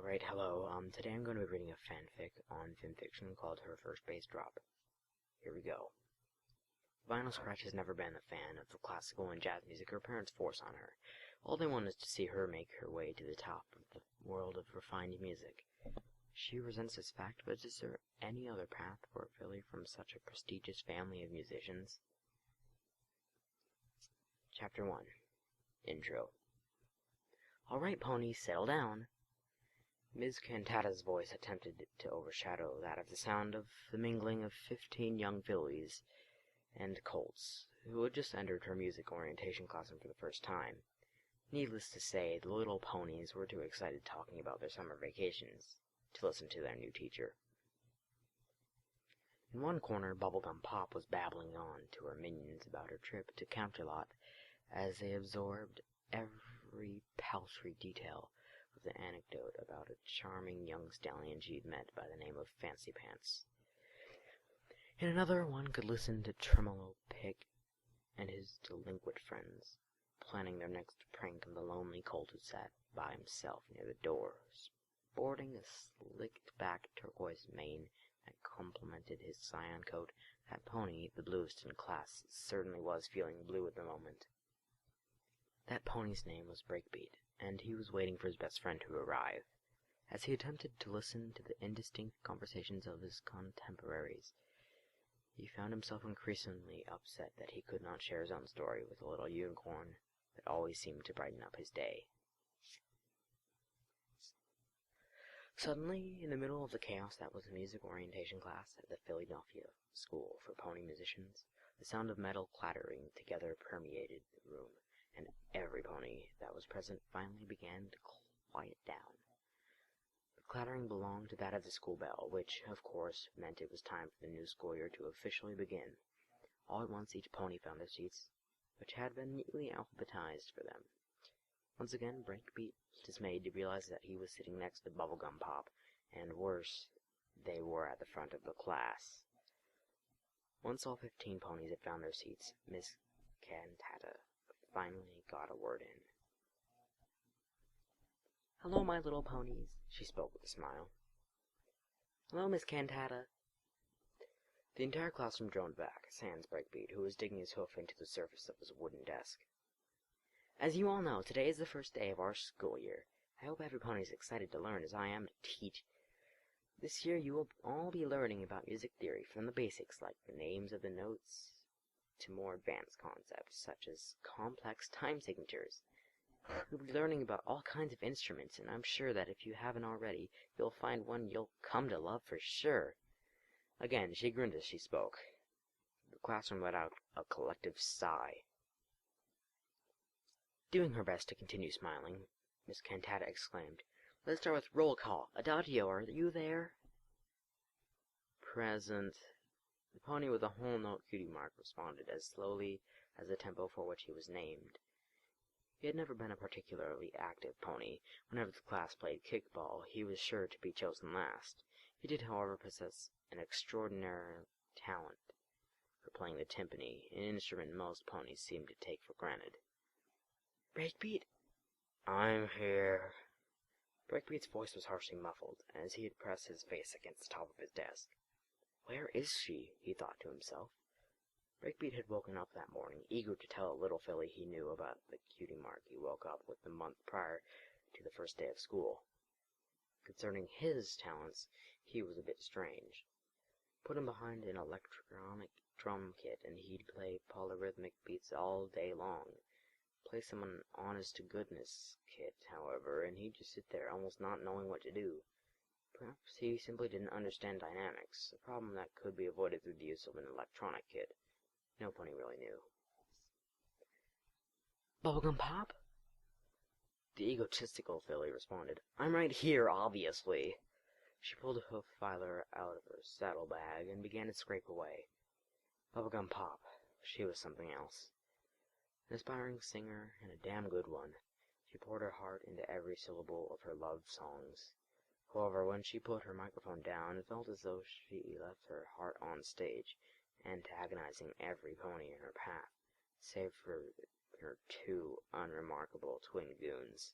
Alright, hello. Today I'm going to be reading a fanfic on FimFiction called Her First Bass Drop. Here we go. Vinyl Scratch has never been a fan of the classical and jazz music her parents force on her. All they want is to see her make her way to the top of the world of refined music. She resents this fact, but is there any other path for Philly from such a prestigious family of musicians? Chapter 1. Intro. Alright, ponies, settle down. Ms. Cantata's voice attempted to overshadow that of the sound of the mingling of 15 young fillies and colts, who had just entered her music orientation classroom for the first time. Needless to say, the little ponies were too excited talking about their summer vacations to listen to their new teacher. In one corner, Bubblegum Pop was babbling on to her minions about her trip to Counterlot as they absorbed every paltry detail of the anecdote about a charming young stallion she'd met by the name of Fancy Pants. In another, one could listen to Tremolo Pig and his delinquent friends planning their next prank on the lonely colt who sat by himself near the door, sporting a slicked-back turquoise mane that complemented his cyan coat. That pony, the bluest in class, certainly was feeling blue at the moment. That pony's name was Breakbeat, and he was waiting for his best friend to arrive. As he attempted to listen to the indistinct conversations of his contemporaries, he found himself increasingly upset that he could not share his own story with the little unicorn that always seemed to brighten up his day. Suddenly, in the middle of the chaos that was the music orientation class at the Philadelphia School for Pony Musicians, the sound of metal clattering together permeated the room, and every pony that was present finally began to quiet down. The clattering belonged to that of the school bell, which, of course, meant it was time for the new school year to officially begin. All at once each pony found their seats, which had been neatly alphabetized for them. Once again, Breakbeat was dismayed to realize that he was sitting next to Bubblegum Pop, and worse, they were at the front of the class. Once all 15 ponies had found their seats, Miss Cantata finally got a word in. "Hello, my little ponies," she spoke with a smile. "Hello, Miss Cantata." The entire classroom droned back, sans Breakbeat, who was digging his hoof into the surface of his wooden desk. "As you all know, today is the first day of our school year. I hope every pony is excited to learn as I am to teach. This year you will all be learning about music theory, from the basics like the names of the notes to more advanced concepts such as complex time signatures. You'll be learning about all kinds of instruments, and I'm sure that if you haven't already, you'll find one you'll come to love for sure." Again, she grinned as she spoke. The classroom let out a collective sigh. Doing her best to continue smiling, Miss Cantata exclaimed, "Let's start with roll call. Adagio, are you there?" "Present." The pony with a whole note cutie mark responded as slowly as the tempo for which he was named. He had never been a particularly active pony. Whenever the class played kickball, he was sure to be chosen last. He did, however, possess an extraordinary talent for playing the timpani, an instrument most ponies seem to take for granted. "Breakbeat?" "I'm here." Breakbeat's voice was harshly muffled, as he had pressed his face against the top of his desk. "Where is she?" he thought to himself. Breakbeat had woken up that morning, eager to tell a little filly he knew about the cutie mark he woke up with the month prior to the first day of school. Concerning his talents, he was a bit strange. Put him behind an electronic drum kit, and he'd play polyrhythmic beats all day long. Place him on an honest-to-goodness kit, however, and he'd just sit there, almost not knowing what to do. Perhaps he simply didn't understand dynamics, a problem that could be avoided through the use of an electronic kit. No pony really knew. "Bubblegum Pop?" The egotistical filly responded. "I'm right here, obviously." She pulled a hoof filer out of her saddlebag and began to scrape away. Bubblegum Pop. She was something else. An aspiring singer, and a damn good one. She poured her heart into every syllable of her love songs. However, when she put her microphone down, it felt as though she left her heart on stage, antagonizing every pony in her path, save for her 2 unremarkable twin goons.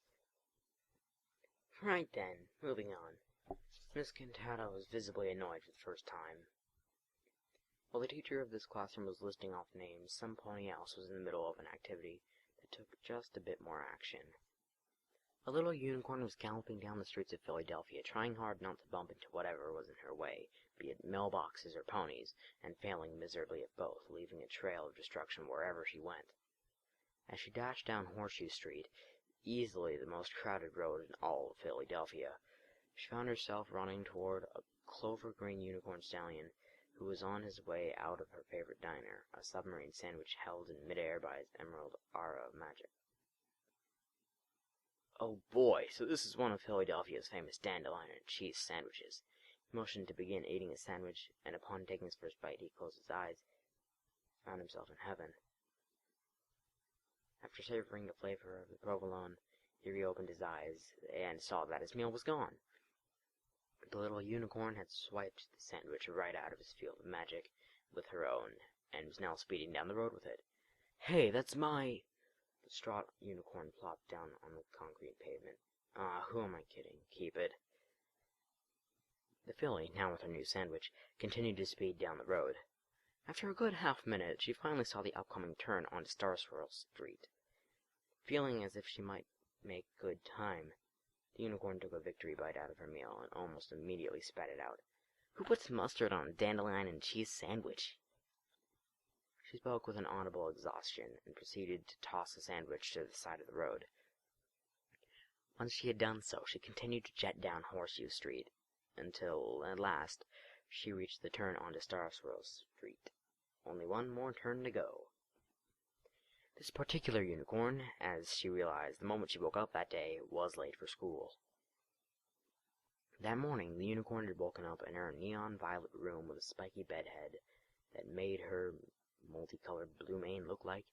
Right then, moving on. Miss Cantata was visibly annoyed for the first time. While the teacher of this classroom was listing off names, some pony else was in the middle of an activity that took just a bit more action. A little unicorn was galloping down the streets of Philadelphia, trying hard not to bump into whatever was in her way, be it mailboxes or ponies, and failing miserably at both, leaving a trail of destruction wherever she went. As she dashed down Horseshoe Street, easily the most crowded road in all of Philadelphia, she found herself running toward a clover-green unicorn stallion who was on his way out of her favorite diner, a submarine sandwich held in midair by his emerald aura of magic. "Oh boy, so this is one of Philadelphia's famous dandelion and cheese sandwiches." He motioned to begin eating his sandwich, and upon taking his first bite he closed his eyes, found himself in heaven. After savoring the flavor of the provolone, he reopened his eyes, and saw that his meal was gone. The little unicorn had swiped the sandwich right out of his field of magic with her own, and was now speeding down the road with it. "Hey, that's my—" The distraught unicorn plopped down on the concrete pavement. Who am I kidding? Keep it. The filly, now with her new sandwich, continued to speed down the road. After a good half-minute, she finally saw the upcoming turn onto Star Swirl Street. Feeling as if she might make good time, the unicorn took a victory bite out of her meal and almost immediately spat it out. "Who puts mustard on a dandelion and cheese sandwich?" She spoke with an audible exhaustion, and proceeded to toss the sandwich to the side of the road. Once she had done so, she continued to jet down Horseshoe Street, until, at last, she reached the turn onto Star Swirl Street. Only one more turn to go. This particular unicorn, as she realized the moment she woke up that day, was late for school. That morning, the unicorn had woken up in her neon-violet room with a spiky bedhead that made her multicolored blue mane look like,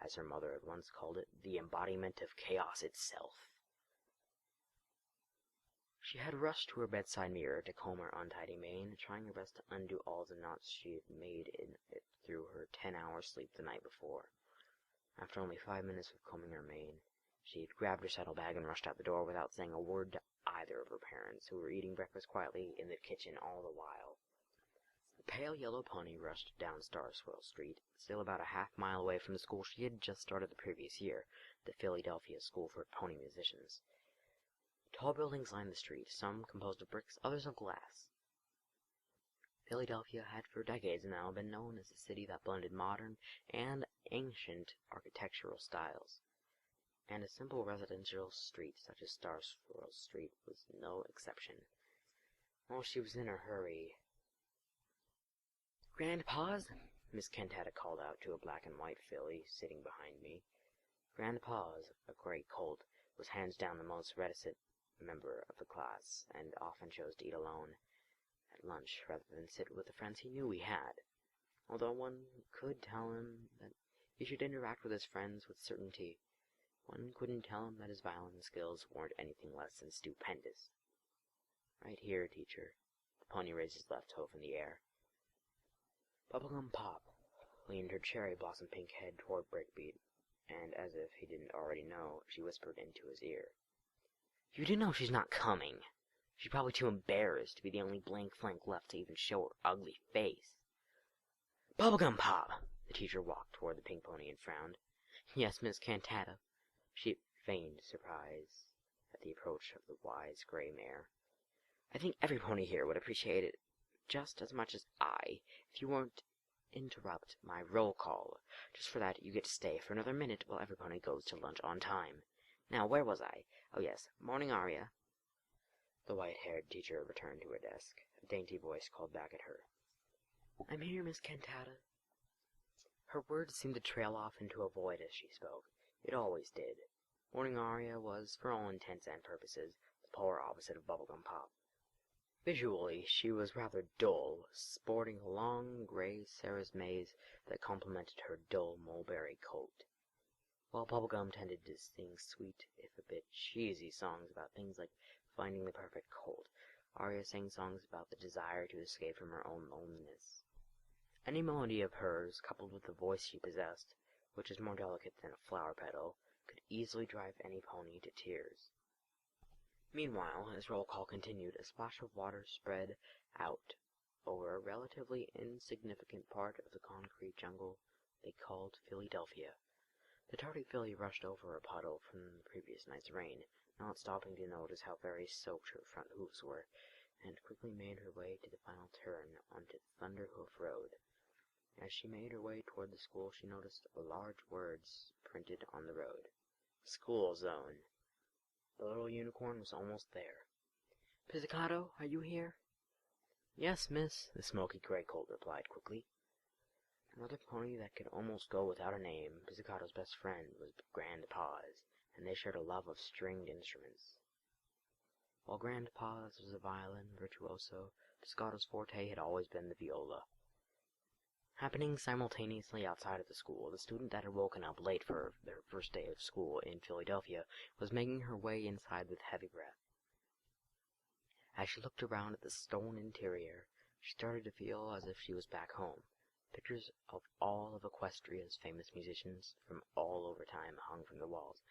as her mother had once called it, the embodiment of chaos itself. She had rushed to her bedside mirror to comb her untidy mane, trying her best to undo all the knots she had made in it through her 10-hour sleep the night before. After only 5 minutes of combing her mane, she had grabbed her saddlebag and rushed out the door without saying a word to either of her parents, who were eating breakfast quietly in the kitchen all the while. The pale yellow pony rushed down Star Swirl Street, still about a half-mile away from the school she had just started the previous year, the Philadelphia School for Pony Musicians. Tall buildings lined the street, some composed of bricks, others of glass. Philadelphia had for decades now been known as a city that blended modern and ancient architectural styles, and a simple residential street such as Star Swirl Street was no exception. While she was in a hurry, "Grandpa's?" Miss Cantata called out to a black and white filly sitting behind me. Grandpa's, a gray colt, was hands down the most reticent member of the class, and often chose to eat alone at lunch rather than sit with the friends he knew we had, although one could tell him that he should interact with his friends with certainty. One couldn't tell him that his violin skills weren't anything less than stupendous. "Right here, teacher." The pony raised his left hoof in the air. Bubblegum Pop leaned her cherry-blossom pink head toward Breakbeat, and as if he didn't already know, she whispered into his ear, "You do know she's not coming. She's probably too embarrassed to be the only blank flank left to even show her ugly face." "Bubblegum Pop!" The teacher walked toward the pink pony and frowned. "Yes, Miss Cantata." She feigned surprise at the approach of the wise gray mare. "I think every pony here would appreciate it just as much as I if you weren't interrupt my roll call. Just for that, you get to stay for another minute while every pony goes to lunch on time. Now, where was I? Oh yes, morning aria." The white-haired teacher returned to her desk. A dainty voice called back at her, "I'm here, Miss Cantata." Her words seemed to trail off into a void as she spoke. It always did. Morning aria was, for all intents and purposes, the polar opposite of Bubblegum Pop. Visually, she was rather dull, sporting a long gray Sarah's maze that complemented her dull mulberry coat, while Bubblegum tended to sing sweet, if a bit cheesy songs about things like finding the perfect colt. Aria sang songs about the desire to escape from her own loneliness. Any melody of hers, coupled with the voice she possessed, which is more delicate than a flower petal, could easily drive any pony to tears. Meanwhile, as roll call continued, a splash of water spread out over a relatively insignificant part of the concrete jungle they called Philadelphia. The tardy filly rushed over a puddle from the previous night's rain, not stopping to notice how very soaked her front hoofs were, and quickly made her way to the final turn onto Thunderhoof Road. As she made her way toward the school, she noticed large words printed on the road. School Zone. The little unicorn was almost there. "Pizzicato, are you here?" "Yes, miss," the smoky gray colt replied quickly. Another pony that could almost go without a name, Pizzicato's best friend was Grand Paws, and they shared a love of stringed instruments. While Grand Paws was a violin virtuoso, Pizzicato's forte had always been the viola. Happening simultaneously outside of the school, the student that had woken up late for their first day of school in Philadelphia was making her way inside with heavy breath. As she looked around at the stone interior, she started to feel as if she was back home. Pictures of all of Equestria's famous musicians from all over time hung from the walls.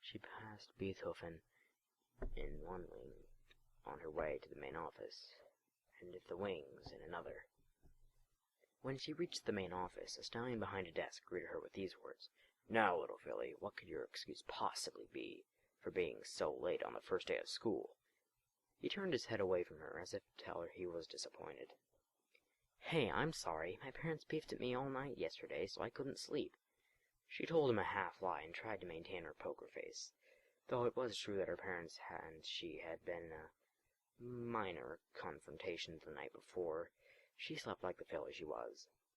She passed Beethoven in one wing on her way to the main office, and the Wings in another. When she reached the main office, a stallion behind a desk greeted her with these words: "Now, little filly, what could your excuse possibly be for being so late on the first day of school?" He turned his head away from her, as if to tell her he was disappointed. "Hey, I'm sorry. My parents beefed at me all night yesterday, so I couldn't sleep." She told him a half-lie and tried to maintain her poker face, though it was true that her parents and she had been in a minor confrontation the night before. She slept like the filly she was.